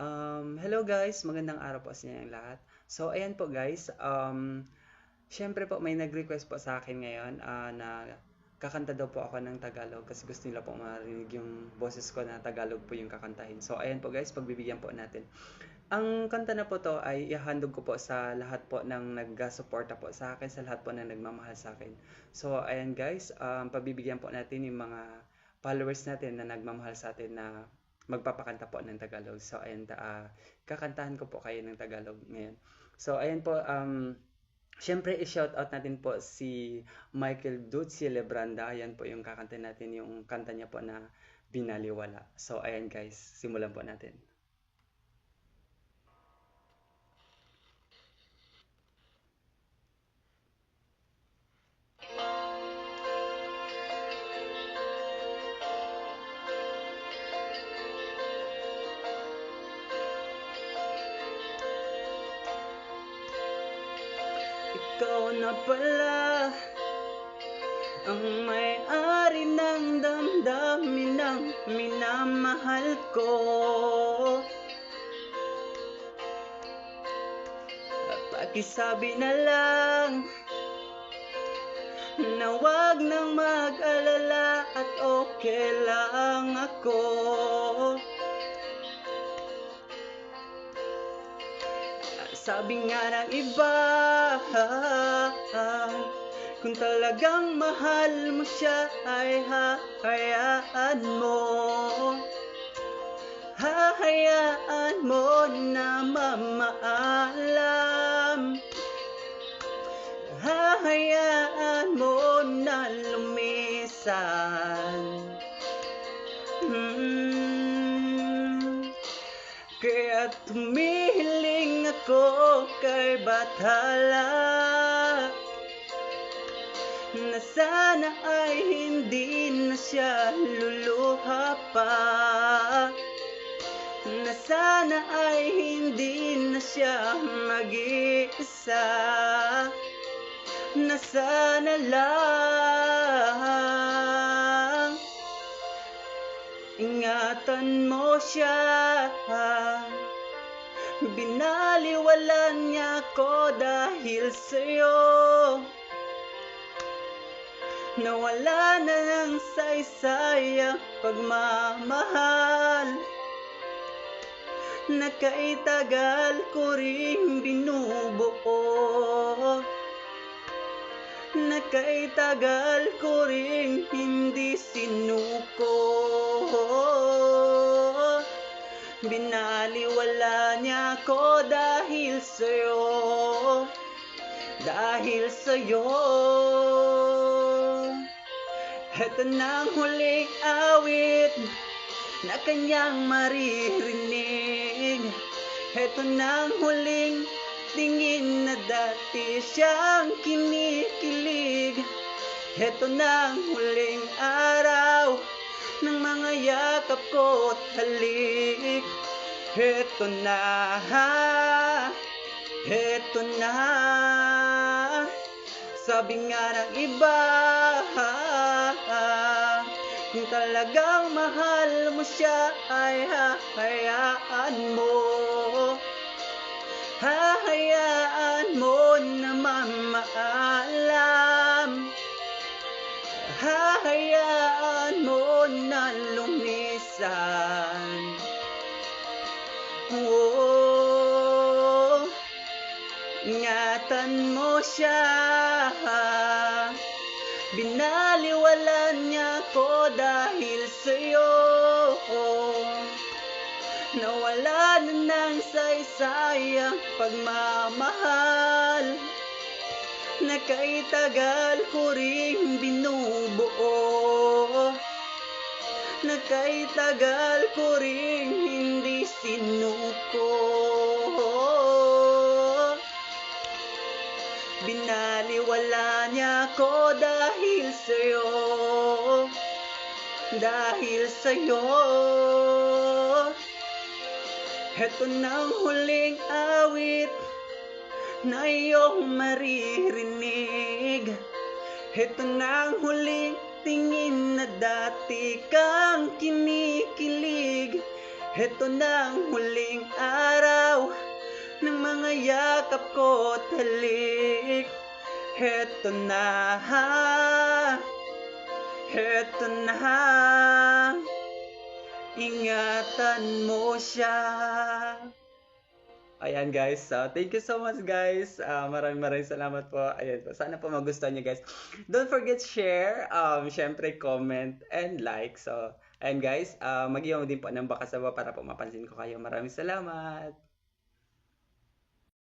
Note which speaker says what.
Speaker 1: Hello guys, magandang araw po sa inyong lahat. So, ayan po guys, syempre po may nag-request po sa akin ngayon na kakanta daw po ako ng Tagalog kasi gusto nila po marinig yung boses ko na Tagalog po yung kakantahin. So, ayan po guys, pagbibigyan po natin. Ang kanta na po to ay ihahandog ko po sa lahat po ng nag-suporta po sa akin, sa lahat po ng nagmamahal sa akin. So, ayan guys, pagbibigyan po natin yung mga followers natin na nagmamahal sa atin na magpapakanta po ng Tagalog. So, ayan, kakantahan ko po kayo ng Tagalog ngayon. So, ayan po, syempre i-shoutout natin po si Michael Dutzi Lebranda. Ayan po yung kakanta natin, yung kanta niya po na Binaliwala. So, ayan guys, simulan po natin. Ikaw na pala ang may-ari ng damdamin ng minamahal ko. At pakisabi na lang na wag nang mag-alala at okay lang ako. Sabi nga ng iba, kung talagang mahal mo siya ay hahayaan mo. Hahayaan mo na mamaalam. Hahayaan mo na lumisan. Kaya tumihiling ako kay Bathala na sana ay hindi na siya luluha pa, na sana ay hindi na siya mag-iisa, na sana lang ingatan mo siya. Binaliwalan niya ako dahil sa'yo. Nawala na ng saysay ang pagmamahal na kaitagal ko rin binubuo, na kaitagal ko rin hindi sinuko. Binaliwala niya ako dahil sa'yo, dahil sa'yo. Heto na ang huling awit na kanyang maririnig. Heto na ang huling tingin na dati siyang kinikilig. Heto na ang huling araw ng mga yakap ko't halik. Heto na, heto na. Sabi nga ng iba, kung talagang mahal mo siya ay hahayaan mo. Hahayaan mo na mamaalam. Hahayaan mo na lumisan. Oh, ingatan mo siya. Binaliwalan niya ko dahil sa'yo. Nawala na ng saysay ang pagmamahal na kaitagal ko rin binubuo, na kaitagal ko rin hindi sinuko. Binaliwala niya ko dahil sa'yo, dahil sa'yo. Heto na ang huling awit na iyong maririnig. Heto na ang huling tingin na dati kang kinikilig. Heto na ang huling araw ng mga yakap ko at halik. Heto na, heto na, ingatan mo siya. Ayan guys, so thank you so much guys. Maraming salamat po. Ayan po, sana po magustuhan niyo guys. Don't forget share, syempre comment and like. So, ayan guys, mag-iwan din po ng baka sa baba para po mapansin ko kayo. Maraming salamat.